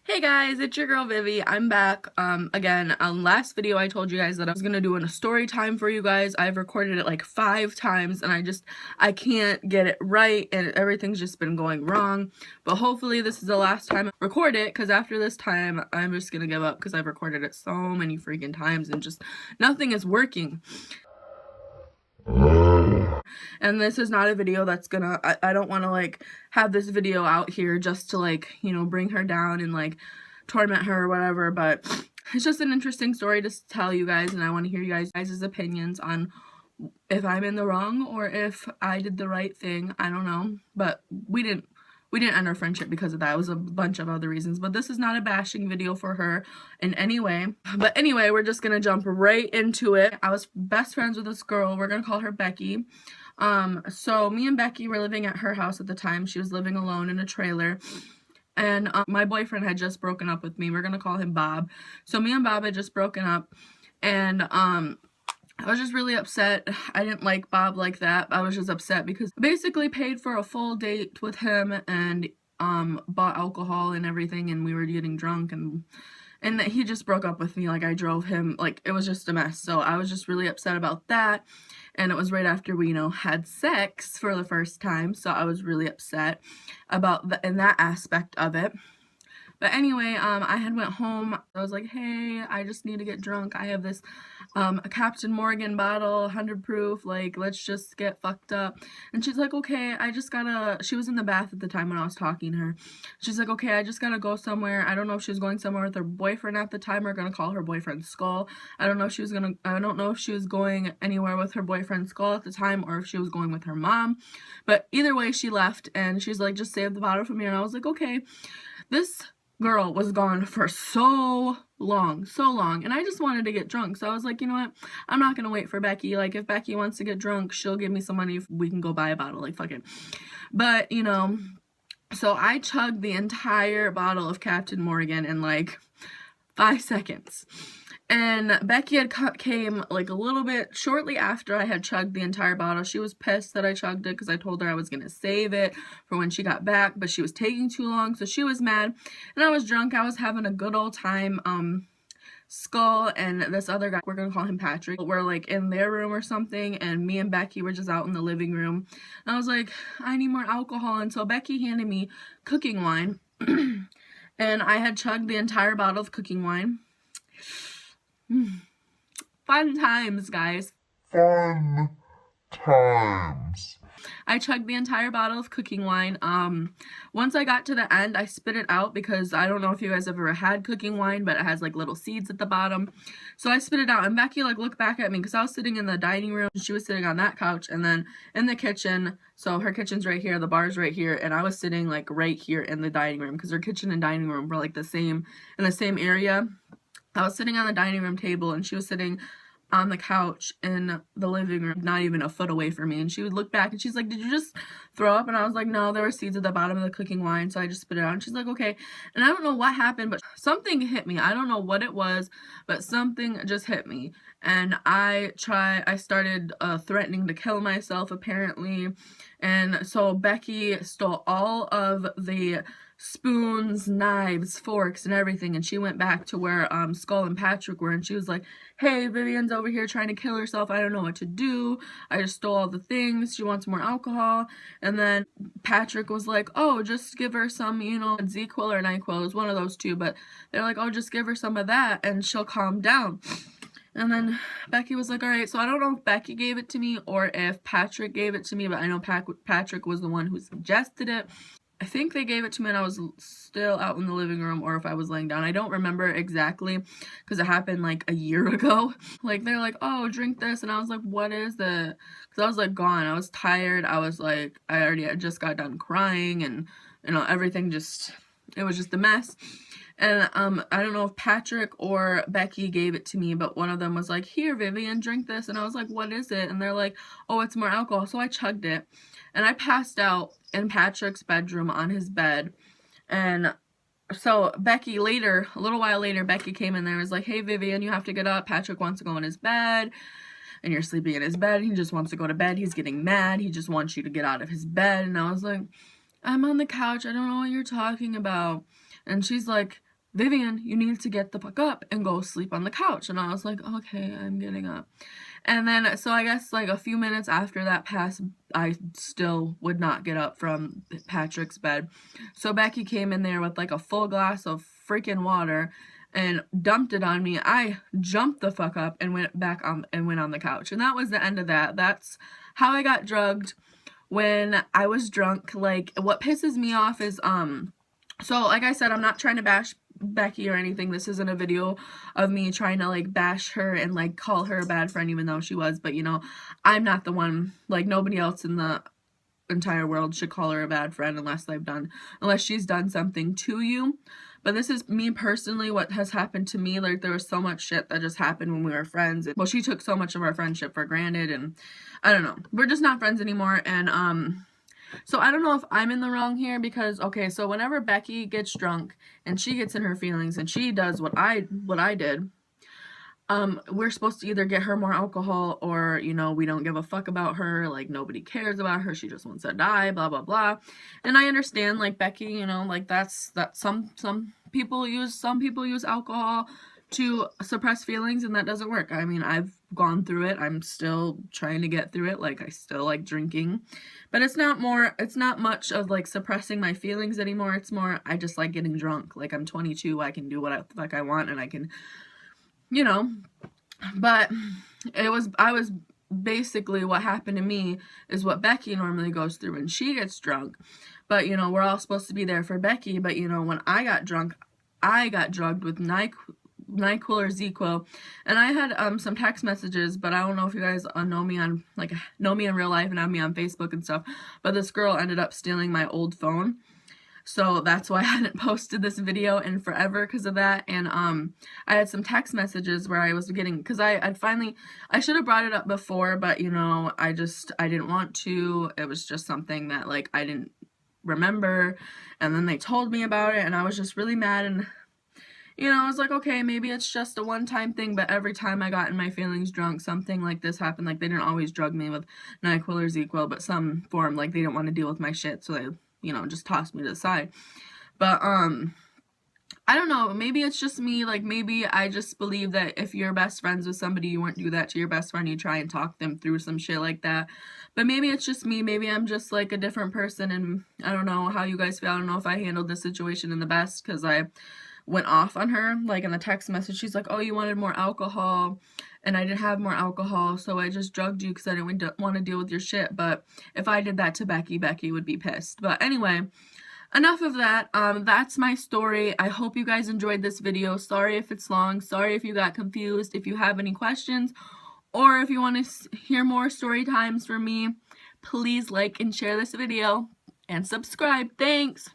Hey guys, it's your girl Vivi. I'm back. Again, last video I told you guys that I was gonna do a story time for you guys. I've recorded it like 5 times and I can't get it right and everything's just been going wrong. But hopefully this is the last time I record it, because after this time I'm just gonna give up because I've recorded it so many freaking times and just nothing is working. And this is not a video that's gonna, I don't want to like have this video out here just to like, you know, bring her down and like torment her or whatever, but it's just an interesting story to tell you guys, and I want to hear you guys' opinions on if I'm in the wrong or if I did the right thing. I don't know, but we didn't end our friendship because of that. It was a bunch of other reasons, but this is not a bashing video for her in any way. But anyway, we're just gonna jump right into it. I was best friends with this girl. We're gonna call her Becky. So me and Becky were living at her house at the time. She was living alone in a trailer. And my boyfriend had just broken up with me. We're gonna call him Bob. So me and Bob had just broken up, and I was just really upset. I didn't like Bob like that. I was just upset because I basically paid for a full date with him and bought alcohol and everything, and we were getting drunk, and he just broke up with me. Like, I drove him, like, it was just a mess. So I was just really upset about that. And it was right after we, you know, had sex for the first time. So I was really upset about that aspect of it. But anyway, I had went home. I was like, hey, I just need to get drunk. I have this a Captain Morgan bottle, 100 proof, like, let's just get fucked up. And she's like, okay, she was in the bath at the time when I was talking to her. She's like, okay, I just gotta go somewhere. I don't know if she was going somewhere with her boyfriend at the time or gonna call her boyfriend Skull. I don't know if she was going anywhere with her boyfriend Skull at the time or if she was going with her mom. But either way, she left, and she's like, just save the bottle for me. And I was like, okay. This girl was gone for so long, and I just wanted to get drunk. So I was like, you know what, I'm not gonna wait for Becky. Like, if Becky wants to get drunk, she'll give me some money, we can go buy a bottle, like, fuck it. But, you know, so I chugged the entire bottle of Captain Morgan in like 5 seconds. And Becky had came like a little bit shortly after I had chugged the entire bottle. She was pissed that I chugged it because I told her I was going to save it for when she got back, but she was taking too long, so she was mad. And I was drunk. I was having a good old time. Skull and this other guy, we're going to call him Patrick, we're like in their room or something, and me and Becky were just out in the living room. And I was like, I need more alcohol, and so Becky handed me cooking wine. And I had chugged the entire bottle of cooking wine. Fun times, guys. Fun times. I chugged the entire bottle of cooking wine. Once I got to the end, I spit it out because I don't know if you guys ever had cooking wine, but it has like little seeds at the bottom. So I spit it out, and Becky like looked back at me because I was sitting in the dining room. She was sitting on that couch, and then in the kitchen, so her kitchen's right here, the bar's right here, and I was sitting like right here in the dining room because her kitchen and dining room were like in the same area. I was sitting on the dining room table, and she was sitting on the couch in the living room, not even a foot away from me. And she would look back, and she's like, did you just throw up? And I was like, no, there were seeds at the bottom of the cooking wine, so I just spit it out. And she's like, okay. And I don't know what happened, but something hit me. I don't know what it was, but something just hit me. And I started threatening to kill myself, apparently. And so Becky stole all of the spoons, knives, forks, and everything, and she went back to where Skull and Patrick were, and she was like, hey, Vivian's over here trying to kill herself. I don't know what to do. I just stole all the things. She wants more alcohol. And then Patrick was like, oh, just give her some, you know, ZQuil or NyQuil. It was one of those two, but they're like, oh, just give her some of that and she'll calm down. And then Becky was like, all right. So I don't know if Becky gave it to me or if Patrick gave it to me, but I know Patrick was the one who suggested it. I think they gave it to me and I was still out in the living room, or if I was laying down. I don't remember exactly because it happened like a year ago. Like, they're like, oh, drink this. And I was like, what is that? Because I was like gone. I was tired. I was like, I just got done crying, and, you know, everything just, it was just a mess. And I don't know if Patrick or Becky gave it to me, but one of them was like, here, Vivian, drink this. And I was like, what is it? And they're like, oh, it's more alcohol. So I chugged it, and I passed out in Patrick's bedroom on his bed. And so Becky later, a little while later, Becky came in there and was like, hey, Vivian, you have to get up. Patrick wants to go in his bed, and you're sleeping in his bed. He just wants to go to bed. He's getting mad. He just wants you to get out of his bed. And I was like, I'm on the couch. I don't know what you're talking about. And she's like, Vivian, you need to get the fuck up and go sleep on the couch. And I was like, okay, I'm getting up. And then, so I guess like a few minutes after that passed, I still would not get up from Patrick's bed. So Becky came in there with like a full glass of freaking water and dumped it on me. I jumped the fuck up and went back on and went on the couch. And that was the end of that. That's how I got drugged when I was drunk. Like, what pisses me off is, so like I said, I'm not trying to bash Becky or anything. This isn't a video of me trying to like bash her and like call her a bad friend, even though she was, but you know, I'm not the one. Like, nobody else in the entire world should call her a bad friend unless she's done something to you. But this is me personally, what has happened to me. Like, there was so much shit that just happened when we were friends. Well, she took so much of our friendship for granted, and I don't know, we're just not friends anymore. And so I don't know if I'm in the wrong here, because okay, so whenever Becky gets drunk and she gets in her feelings and she does what I did, we're supposed to either get her more alcohol, or, you know, we don't give a fuck about her, like nobody cares about her, she just wants to die, blah blah blah. And I understand, like, Becky, you know, like that's some people use alcohol to suppress feelings, and that doesn't work. I mean, I've gone through it. I'm still trying to get through it. Like, I still like drinking, but it's not much of like suppressing my feelings anymore. It's more, I just like getting drunk. Like, I'm 22, I can do what the fuck I want, and I can, you know. But I was basically, what happened to me is what Becky normally goes through when she gets drunk. But, you know, we're all supposed to be there for Becky, but, you know, when I got drunk, I got drugged with NyQuil or ZzzQuil, and I had some text messages, but I don't know if you guys know me in real life and have me on Facebook and stuff, but this girl ended up stealing my old phone. So that's why I hadn't posted this video in forever, because of that. And I had some text messages where I was getting, because I should have brought it up before, but you know, I didn't want to. It was just something that like I didn't remember, and then they told me about it, and I was just really mad. And you know, I was like, okay, maybe it's just a one-time thing, but every time I got in my feelings drunk, something like this happened. Like, they didn't always drug me with NyQuil or ZzzQuil, but some form, like, they didn't want to deal with my shit, so they, you know, just tossed me to the side. But, I don't know, maybe it's just me. Like, maybe I just believe that if you're best friends with somebody, you wouldn't do that to your best friend. You try and talk them through some shit like that. But maybe it's just me. Maybe I'm just, like, a different person, and I don't know how you guys feel. I don't know if I handled this situation in the best, because I went off on her. Like, in the text message, she's like, oh, you wanted more alcohol, and I didn't have more alcohol, so I just drugged you because I didn't want to deal with your shit. But if I did that to Becky, Becky would be pissed. But anyway, enough of that. That's my story. I hope you guys enjoyed this video. Sorry if it's long. Sorry if you got confused. If you have any questions, or if you want to hear more story times from me, please like and share this video and subscribe. Thanks.